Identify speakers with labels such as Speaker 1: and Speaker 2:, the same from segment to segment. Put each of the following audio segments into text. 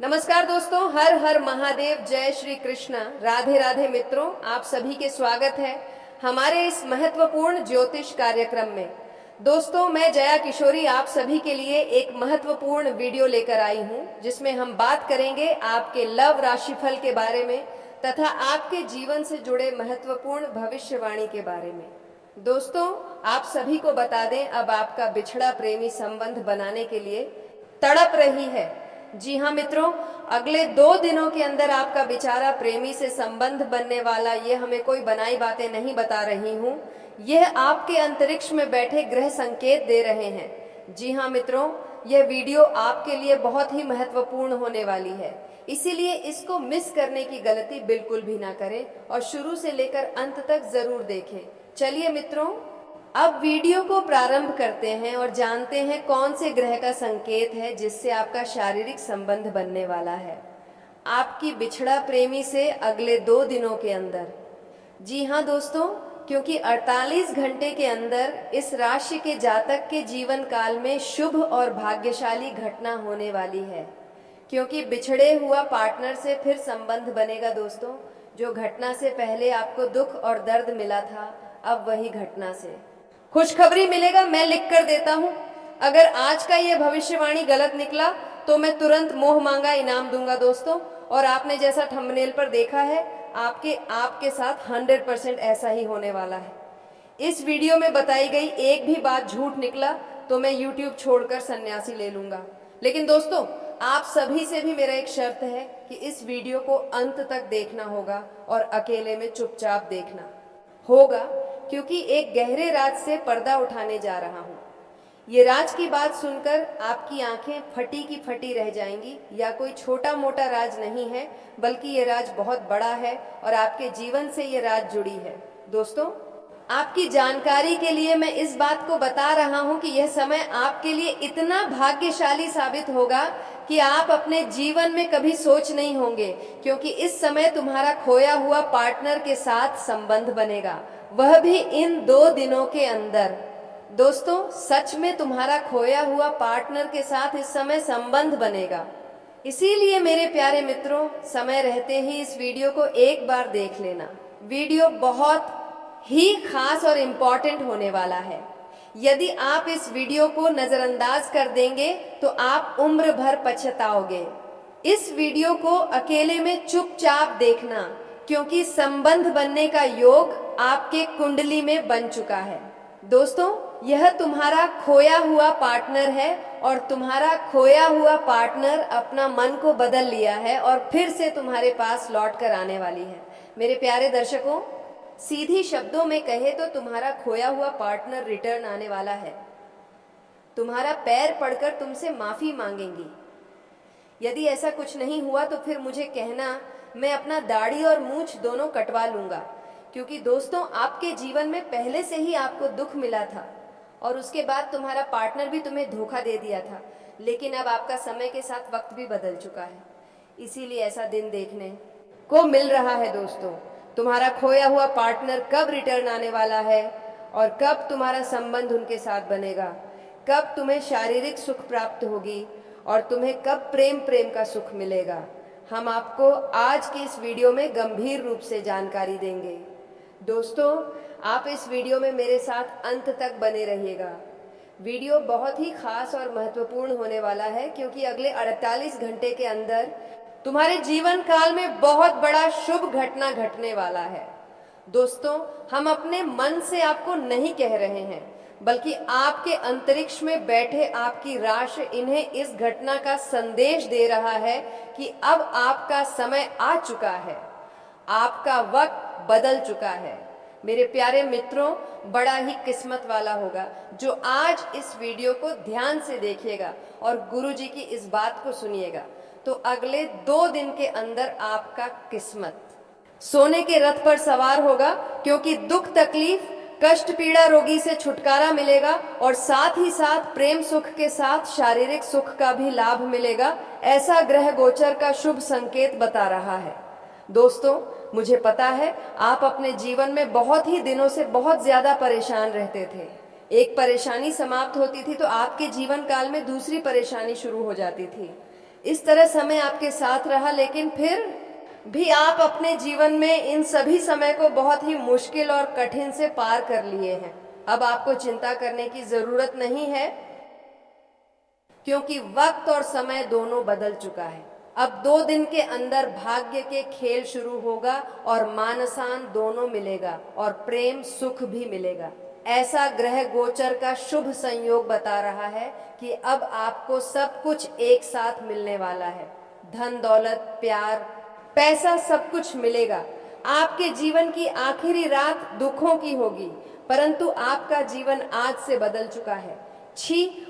Speaker 1: नमस्कार दोस्तों, हर हर महादेव, जय श्री कृष्ण, राधे राधे मित्रों। आप सभी के स्वागत है हमारे इस महत्वपूर्ण ज्योतिष कार्यक्रम में। दोस्तों, मैं जया किशोरी आप सभी के लिए एक महत्वपूर्ण वीडियो लेकर आई हूं, जिसमें हम बात करेंगे आपके लव राशिफल के बारे में तथा आपके जीवन से जुड़े महत्वपूर्ण भविष्यवाणी के बारे में। दोस्तों, आप सभी को बता दें, अब आपका बिछड़ा प्रेमी संबंध बनाने के लिए तड़प रही है। जी हाँ मित्रों, अगले 2 दिनों के अंदर आपका बेचारा प्रेमी से संबंध बनने वाला, ये हमें कोई बनाई बातें नहीं बता रही हूँ, यह आपके अंतरिक्ष में बैठे ग्रह संकेत दे रहे हैं। जी हाँ मित्रों, यह वीडियो आपके लिए बहुत ही महत्वपूर्ण होने वाली है, इसीलिए इसको मिस करने की गलती बिल्कुल भी ना करें और शुरू से लेकर अंत तक जरूर देखें। चलिए मित्रों, अब वीडियो को प्रारंभ करते हैं और जानते हैं कौन से ग्रह का संकेत है जिससे आपका शारीरिक संबंध बनने वाला है आपकी बिछड़ा प्रेमी से अगले 2 दिनों के अंदर। जी हाँ दोस्तों, क्योंकि 48 घंटे के अंदर इस राशि के जातक के जीवन काल में शुभ और भाग्यशाली घटना होने वाली है, क्योंकि बिछड़े हुआ पार्टनर से फिर संबंध बनेगा। दोस्तों, जो घटना से पहले आपको दुख और दर्द मिला था, अब वही घटना से खुशखबरी मिलेगा। मैं लिख कर देता हूं, अगर आज का ये भविष्यवाणी गलत निकला तो मैं तुरंत मोह मांगा इनाम दूंगा दोस्तों। और आपने जैसा थंबनेल पर देखा है, आपके साथ 100% ऐसा ही होने वाला है। इस वीडियो में बताई गई एक भी बात झूठ निकला तो मैं YouTube छोड़कर सन्यासी ले लूंगा। लेकिन दोस्तों, आप सभी से भी मेरा एक शर्त है कि इस वीडियो को अंत तक देखना होगा और अकेले में चुपचाप देखना होगा, क्योंकि एक गहरे राज से पर्दा उठाने जा रहा हूं। ये राज की बात सुनकर आपकी आंखें फटी की फटी रह जाएंगी। या कोई छोटा मोटा राज नहीं है, बल्कि ये राज बहुत बड़ा है और आपके जीवन से ये राज जुड़ी है। दोस्तों, आपकी जानकारी के लिए मैं इस बात को बता रहा हूं कि यह समय आपके लिए इतना भाग्यशाली साबित होगा कि आप अपने जीवन में कभी सोच नहीं होंगे, क्योंकि इस समय तुम्हारा खोया हुआ पार्टनर के साथ संबंध बनेगा, वह भी इन 2 दिनों के अंदर। दोस्तों, सच में तुम्हारा खोया हुआ पार्टनर के साथ इस समय संबंध बनेगा। इसीलिए मेरे प्यारे मित्रों, समय रहते ही इस वीडियो को एक बार देख लेना। वीडियो बहुत ही खास और इम्पोर्टेंट होने वाला है। यदि आप इस वीडियो को नजरअंदाज कर देंगे तो आप उम्र भर पछताओगे। इस वीडियो को अकेले में चुपचाप देखना, क्योंकि संबंध बनने का योग आपके कुंडली में बन चुका है। दोस्तों, यह तुम्हारा खोया हुआ पार्टनर है और तुम्हारा खोया हुआ पार्टनर अपना मन को बदल लिया है और फिर से तुम्हारे पास लौट कर आने वाली है। मेरे प्यारे दर्शकों, सीधी शब्दों में कहे तो तुम्हारा खोया हुआ पार्टनर रिटर्न आने वाला है। तुम्हारा पैर पड़कर तुमसे माफी मांगेंगी। यदि ऐसा कुछ नहीं हुआ तो फिर मुझे कहना, मैं अपना दाढ़ी और मूंछ दोनों कटवा लूंगा। क्योंकि दोस्तों, आपके जीवन में पहले से ही आपको दुख मिला था और उसके बाद तुम्हारा पार्टनर भी तुम्हें धोखा दे दिया था। लेकिन अब आपका समय के साथ वक्त भी बदल चुका है, इसीलिए ऐसा दिन देखने को मिल रहा है। दोस्तों, तुम्हारा खोया हुआ पार्टनर कब रिटर्न आने वाला है और कब तुम्हारा संबंध उनके साथ बनेगा, कब तुम्हें शारीरिक सुख प्राप्त होगी और तुम्हें कब प्रेम का सुख मिलेगा, हम आपको आज की इस वीडियो में गंभीर रूप से जानकारी देंगे। दोस्तों, आप इस वीडियो में मेरे साथ अंत तक बने रहिएगा। वीडियो बहुत ही खास और महत्वपूर्ण होने वाला है, क्योंकि अगले 48 घंटे के अंदर तुम्हारे जीवन काल में बहुत बड़ा शुभ घटना घटने वाला है। दोस्तों, हम अपने मन से आपको नहीं कह रहे हैं, बल्कि आपके अंतरिक्ष में बैठे आपकी राशि इन्हें इस घटना का संदेश दे रहा है कि अब आपका समय आ चुका है, आपका वक्त बदल चुका है। मेरे प्यारे मित्रों, बड़ा ही किस्मत वाला होगा जो आज इस वीडियो को ध्यान से देखिएगा और गुरुजी की इस बात को सुनिएगा, तो अगले 2 दिन के अंदर आपका किस्मत सोने के रथ पर सवार होगा, क्योंकि दुख तकलीफ कष्ट पीड़ा रोगी से छुटकारा मिलेगा और साथ ही साथ प्रेम सुख के साथ शारीरिक सुख का भी लाभ मिलेगा। ऐसा ग्रह गोचर का शुभ संकेत बता रहा है। दोस्तों, मुझे पता है आप अपने जीवन में बहुत ही दिनों से बहुत ज्यादा परेशान रहते थे। एक परेशानी समाप्त होती थी तो आपके जीवन काल में दूसरी परेशानी शुरू हो जाती थी। इस तरह समय आपके साथ रहा, लेकिन फिर भी आप अपने जीवन में इन सभी समय को बहुत ही मुश्किल और कठिन से पार कर लिए हैं। अब आपको चिंता करने की जरूरत नहीं है, क्योंकि वक्त और समय दोनों बदल चुका है। अब 2 दिन के अंदर भाग्य के खेल शुरू होगा और मानसान दोनों मिलेगा और प्रेम सुख भी मिलेगा। ऐसा ग्रह गोचर का शुभ संयोग बता रहा है कि अब आपको सब कुछ एक साथ मिलने वाला है। धन दौलत प्यार पैसा सब कुछ मिलेगा। आपके जीवन की आखिरी रात दुखों की होगी, परंतु आपका जीवन आज से बदल चुका है।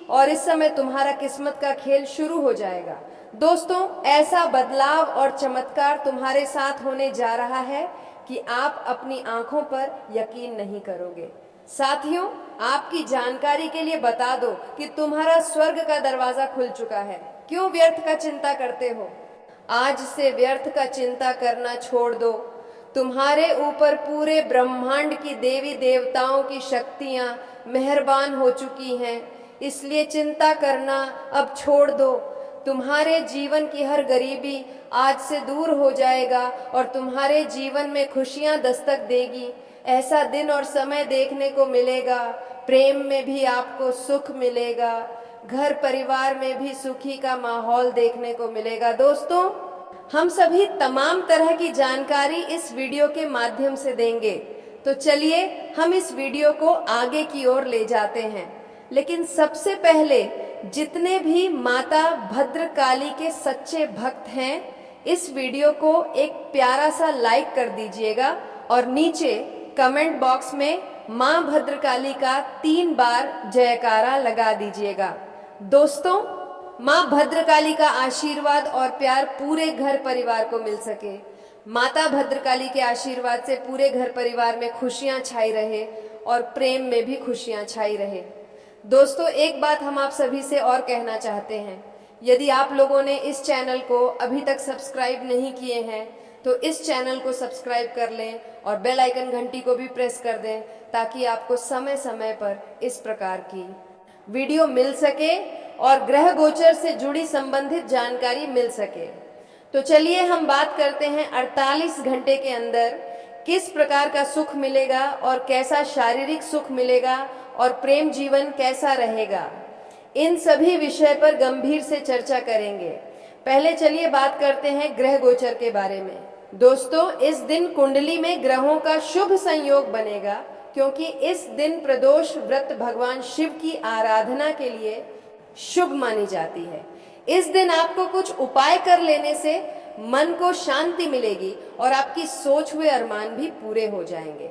Speaker 1: और इस समय तुम्हारा किस्मत का खेल शुरू हो जाएगा। दोस्तों, ऐसा बदलाव और चमत्कार तुम्हारे साथ होने जा रहा है कि आप अपनी आंखों पर यकीन नहीं करोगे। साथियों, आपकी जानकारी के लिए बता दो कि तुम्हारा स्वर्ग का दरवाजा खुल चुका है। क्यों व्यर्थ का चिंता करते हो? आज से व्यर्थ का चिंता करना छोड़ दो। तुम्हारे ऊपर पूरे ब्रह्मांड की देवी देवताओं की शक्तियां मेहरबान हो चुकी हैं, इसलिए चिंता करना अब छोड़ दो। तुम्हारे जीवन की हर गरीबी आज से दूर हो जाएगा और तुम्हारे जीवन में खुशियां दस्तक देगी। ऐसा दिन और समय देखने को मिलेगा। प्रेम में भी आपको सुख मिलेगा, घर परिवार में भी सुखी का माहौल देखने को मिलेगा। दोस्तों, हम सभी तमाम तरह की जानकारी इस वीडियो के माध्यम से देंगे, तो चलिए हम इस वीडियो को आगे की ओर ले जाते हैं। लेकिन सबसे पहले जितने भी माता भद्रकाली के सच्चे भक्त हैं, इस वीडियो को एक प्यारा सा लाइक कर दीजिएगा और नीचे कमेंट बॉक्स में मां भद्रकाली का 3 बार जयकारा लगा दीजिएगा। दोस्तों, मां भद्रकाली का आशीर्वाद और प्यार पूरे घर परिवार को मिल सके। माता भद्रकाली के आशीर्वाद से पूरे घर परिवार में खुशियां छाई रहे और प्रेम में भी खुशियां छाई रहे। दोस्तों, एक बात हम आप सभी से और कहना चाहते हैं। यदि आप लोगों ने इस चैनल को अभी तक सब्सक्राइब नहीं किए हैं तो इस चैनल को सब्सक्राइब कर लें और बेल आइकन घंटी को भी प्रेस कर दें, ताकि आपको समय समय पर इस प्रकार की वीडियो मिल सके और ग्रह गोचर से जुड़ी संबंधित जानकारी मिल सके। तो चलिए हम बात करते हैं 48 घंटे के अंदर किस प्रकार का सुख मिलेगा और कैसा शारीरिक सुख मिलेगा और प्रेम जीवन कैसा रहेगा। इन सभी विषय पर गंभीर से चर्चा करेंगे। पहले चलिए बात करते हैं ग्रह गोचर के बारे में। दोस्तों, इस दिन कुंडली में ग्रहों का शुभ संयोग बनेगा, क्योंकि इस दिन प्रदोष व्रत भगवान शिव की आराधना के लिए शुभ मानी जाती है। इस दिन आपको कुछ उपाय कर लेने से मन को शांति मिलेगी और आपकी सोच हुए अरमान भी पूरे हो जाएंगे।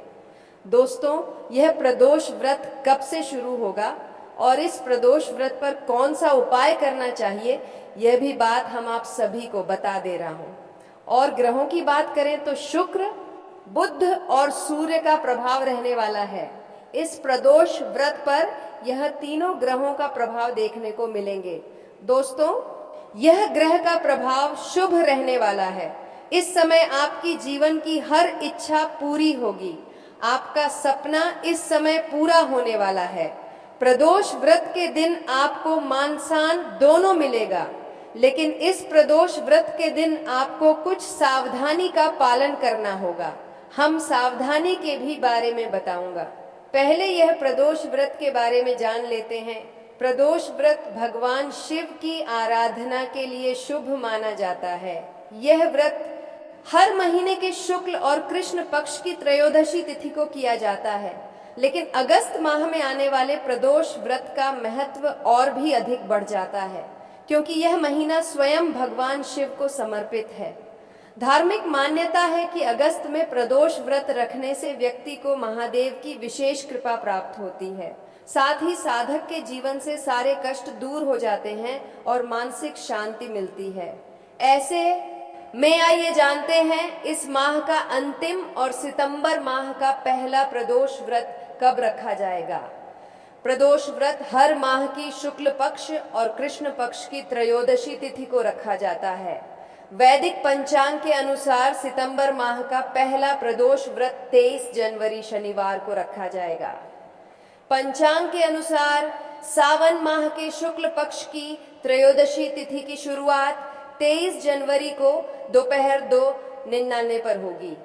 Speaker 1: दोस्तों, यह प्रदोष व्रत कब से शुरू होगा और इस प्रदोष व्रत पर कौन सा उपाय करना चाहिए, यह भी बात हम आप सभी को बता दे रहा हूं। और ग्रहों की बात करें तो शुक्र, बुध और सूर्य का प्रभाव रहने वाला है। इस प्रदोष व्रत पर यह तीनों ग्रहों का प्रभाव देखने को मिलेंगे। दोस्तों, यह ग्रह का प्रभाव शुभ रहने वाला है। इस समय आपकी जीवन की हर इच्छा पूरी होगी। आपका सपना इस समय पूरा होने वाला है। प्रदोष व्रत के दिन आपको मानसान दोनों मिलेगा, लेकिन इस प्रदोष व्रत के दिन आपको कुछ सावधानी का पालन करना होगा। हम सावधानी के भी बारे में बताऊंगा। पहले यह प्रदोष व्रत के बारे में जान लेते हैं। प्रदोष व्रत भगवान शिव की आराधना के लिए शुभ माना जाता है। यह व्रत हर महीने के शुक्ल और कृष्ण पक्ष की त्रयोदशी तिथि को किया जाता है, लेकिन अगस्त माह में आने वाले प्रदोष व्रत का महत्व और भी अधिक बढ़ जाता है, क्योंकि यह महीना स्वयं भगवान शिव को समर्पित है। धार्मिक मान्यता है कि अगस्त में प्रदोष व्रत रखने से व्यक्ति को महादेव की विशेष कृपा प्राप्त होती है। साथ ही साधक के जीवन से सारे कष्ट दूर हो जाते हैं और मानसिक शांति मिलती है। ऐसे में आइए जानते हैं इस माह का अंतिम और सितंबर माह का पहला प्रदोष व्रत कब रखा जाएगा। प्रदोष व्रत हर माह की शुक्ल पक्ष और कृष्ण पक्ष की त्रयोदशी तिथि को रखा जाता है। वैदिक पंचांग के अनुसार सितंबर माह का पहला प्रदोष व्रत 23 जनवरी शनिवार को रखा जाएगा। पंचांग के अनुसार सावन माह के शुक्ल पक्ष की त्रयोदशी तिथि की शुरुआत 23 जनवरी को दोपहर 2:99 पर होगी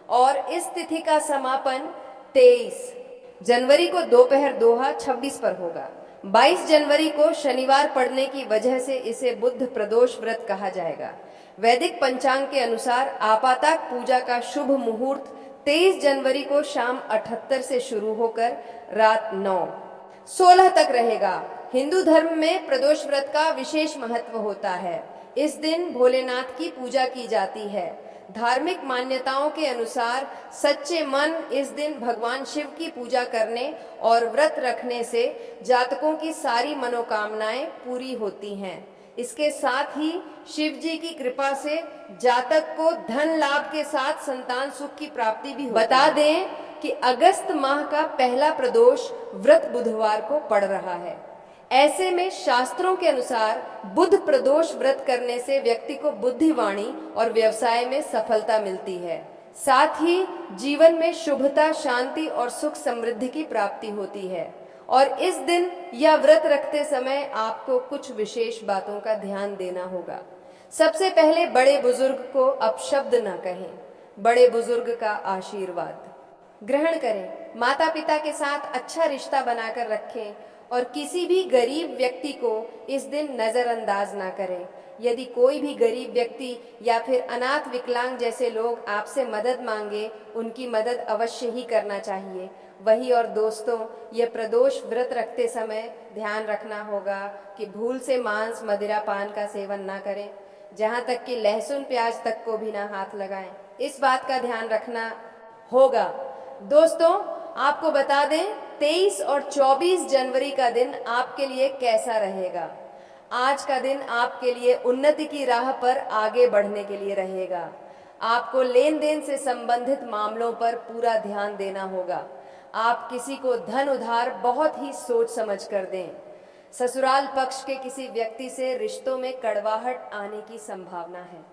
Speaker 1: और इस तिथि का समापन 23 जनवरी को दोपहर 2:26 पर होगा। 22 जनवरी को शनिवार पड़ने की वजह से इसे बुद्ध प्रदोष व्रत कहा जाएगा। वैदिक पंचांग के अनुसार आपाताक पूजा का शुभ मुहूर्त 23 जनवरी को शाम 78 से शुरू होकर रात 9:16 तक रहेगा। हिंदू धर्म में प्रदोष व्रत का विशेष महत्व होता है। इस दिन भोलेनाथ की पूजा की जाती है। धार्मिक मान्यताओं के अनुसार सच्चे मन इस दिन भगवान शिव की पूजा करने और व्रत रखने से जातकों की सारी मनोकामनाएं पूरी होती हैं। इसके साथ ही शिव जी की कृपा से जातक को धन लाभ के साथ संतान सुख की प्राप्ति भी होती है। बता दें कि अगस्त माह का पहला प्रदोष व्रत बुधवार को पड़ रहा है। ऐसे में शास्त्रों के अनुसार बुध प्रदोष व्रत करने से व्यक्ति को बुद्धिवाणी और व्यवसाय में सफलता मिलती है। साथ ही जीवन में शुभता, शांति और सुख समृद्धि की प्राप्ति होती है। और इस दिन या व्रत रखते समय आपको कुछ विशेष बातों का ध्यान देना होगा। सबसे पहले बड़े बुजुर्ग को अपशब्द न कहें। बड़े बुजुर्ग का आशीर्वाद ग्रहण करें। माता पिता के साथ अच्छा रिश्ता बनाकर रखें और किसी भी गरीब व्यक्ति को इस दिन नजरअंदाज ना करें। यदि कोई भी गरीब व्यक्ति या फिर अनाथ विकलांग जैसे लोग आपसे मदद मांगे, उनकी मदद अवश्य ही करना चाहिए। वही और दोस्तों, ये प्रदोष व्रत रखते समय ध्यान रखना होगा कि भूल से मांस, मदिरा, पान का सेवन ना करें। जहाँ तक कि लहसुन प्याज तक को भी ना हाथ लगाएं। इस बात का ध्यान रखना होगा। दोस्तों, आपको बता दें 23 और 24 जनवरी का दिन आपके लिए कैसा रहेगा। आज का दिन आपके लिए उन्नति की राह पर आगे बढ़ने के लिए रहेगा। आपको लेन देन से संबंधित मामलों पर पूरा ध्यान देना होगा। आप किसी को धन उधार बहुत ही सोच समझ कर दें। ससुराल पक्ष के किसी व्यक्ति से रिश्तों में कड़वाहट आने की संभावना है।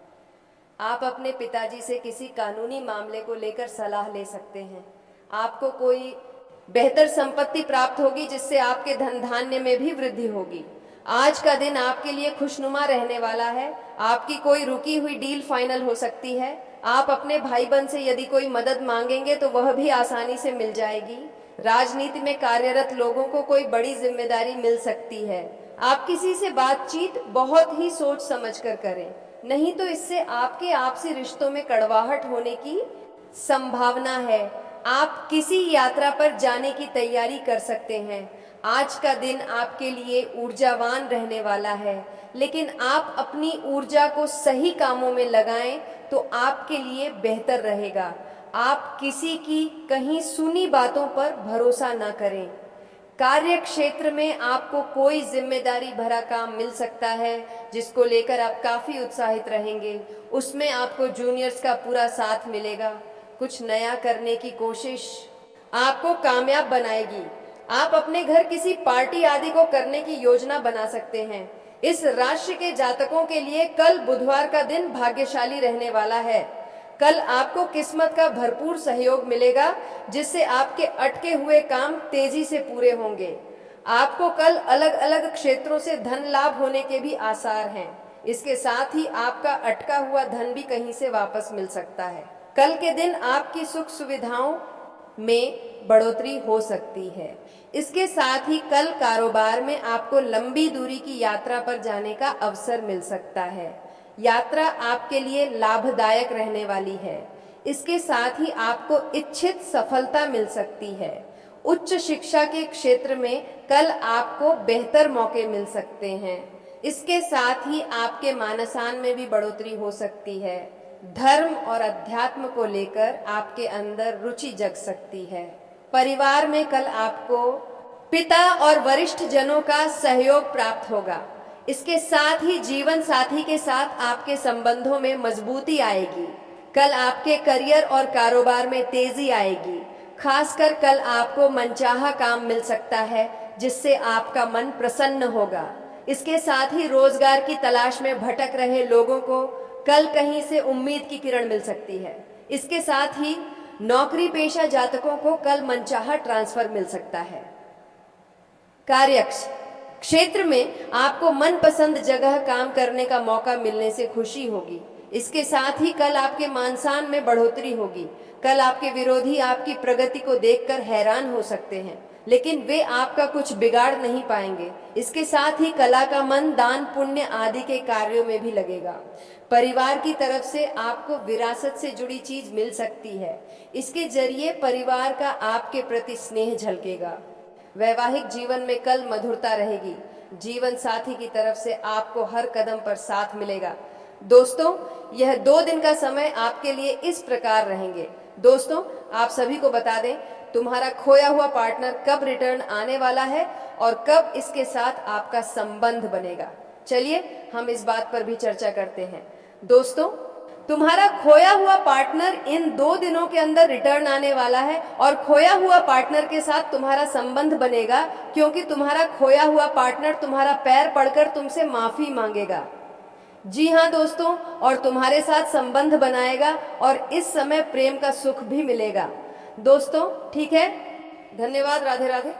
Speaker 1: आप अपने पिताजी से किसी कानूनी मामले को लेकर सलाह ले सकते हैं। आपको कोई बेहतर संपत्ति प्राप्त होगी जिससे आपके धन धान्य में भी वृद्धि होगी। आज का दिन आपके लिए खुशनुमा रहने वाला है। आपकी कोई रुकी हुई डील फाइनल हो सकती है। आप अपने भाई बहन से यदि कोई मदद मांगेंगे तो वह भी आसानी से मिल जाएगी। राजनीति में कार्यरत लोगों को कोई बड़ी जिम्मेदारी मिल सकती है। आप किसी से बातचीत बहुत ही सोच समझ कर करें, नहीं तो इससे आपके आपसी रिश्तों में कड़वाहट होने की संभावना है। आप किसी यात्रा पर जाने की तैयारी कर सकते हैं। आज का दिन आपके लिए ऊर्जावान रहने वाला है, लेकिन आप अपनी ऊर्जा को सही कामों में लगाएं तो आपके लिए बेहतर रहेगा। आप किसी की कहीं सुनी बातों पर भरोसा न करें। कार्य क्षेत्र में आपको कोई जिम्मेदारी भरा काम मिल सकता है जिसको लेकर आप काफी उत्साहित रहेंगे। उसमें आपको जूनियर्स का पूरा साथ मिलेगा। कुछ नया करने की कोशिश आपको कामयाब बनाएगी। आप अपने घर किसी पार्टी आदि को करने की योजना बना सकते हैं। इस राशि के जातकों के लिए कल बुधवार का दिन भाग्यशाली रहने वाला है। कल आपको किस्मत का भरपूर सहयोग मिलेगा जिससे आपके अटके हुए काम तेजी से पूरे होंगे। आपको कल अलग अलग क्षेत्रों से धन लाभ होने के भी आसार हैं। इसके साथ ही आपका अटका हुआ धन भी कहीं से वापस मिल सकता है। कल के दिन आपकी सुख सुविधाओं में बढ़ोतरी हो सकती है। इसके साथ ही कल कारोबार में आपको लंबी दूरी की यात्रा पर जाने का अवसर मिल सकता है। यात्रा आपके लिए लाभदायक रहने वाली है। इसके साथ ही आपको इच्छित सफलता मिल सकती है। उच्च शिक्षा के क्षेत्र में कल आपको बेहतर मौके मिल सकते हैं। इसके साथ ही आपके मानसान में भी बढ़ोतरी हो सकती है। धर्म और अध्यात्म को लेकर आपके अंदर रुचि जग सकती है। परिवार में कल आपको पिता और वरिष्ठ जनों का सहयोग प्राप्त होगा। इसके साथ ही जीवन साथी के साथ आपके संबंधों में मजबूती आएगी। कल आपके करियर और कारोबार में तेजी आएगी। खासकर कल आपको मनचाहा काम मिल सकता है जिससे आपका मन प्रसन्न होगा। इसके साथ ही रोजगार की तलाश में भटक रहे लोगों को कल कहीं से उम्मीद की किरण मिल सकती है। इसके साथ ही नौकरी पेशा जातकों को कल मनचाहा ट्रांसफर मिल सकता है। कार्यक्ष क्षेत्र में आपको मनपसंद जगह काम करने का मौका मिलने से खुशी होगी। इसके साथ ही कल आपके मान सम्मान में बढ़ोतरी होगी। कल आपके विरोधी आपकी प्रगति को देखकर हैरान हो सकते हैं, लेकिन वे आपका कुछ बिगाड़ नहीं पाएंगे। इसके साथ ही कला का मन दान पुण्य आदि के कार्यों में भी लगेगा। परिवार की तरफ से आपको विरासत से जुड़ी चीज मिल सकती है। इसके जरिए परिवार का आपके प्रति स्नेह झलकेगा। वैवाहिक जीवन में कल मधुरता रहेगी। जीवन साथी की तरफ से आपको हर कदम पर साथ मिलेगा। दोस्तों, यह 2 दिन का समय आपके लिए इस प्रकार रहेंगे। दोस्तों, आप सभी को बता दें, तुम्हारा खोया हुआ पार्टनर कब रिटर्न आने वाला है और कब इसके साथ आपका संबंध बनेगा। चलिए हम इस बात पर भी चर्चा करते हैं। दोस्तों, तुम्हारा खोया हुआ पार्टनर इन 2 दिनों के अंदर रिटर्न आने वाला है और खोया हुआ पार्टनर के साथ तुम्हारा संबंध बनेगा, क्योंकि तुम्हारा खोया हुआ पार्टनर तुम्हारा पैर पड़कर तुमसे माफी मांगेगा। जी हाँ दोस्तों, और तुम्हारे साथ संबंध बनाएगा और इस समय प्रेम का सुख भी मिलेगा। दोस्तों, ठीक है, धन्यवाद। राधे राधे।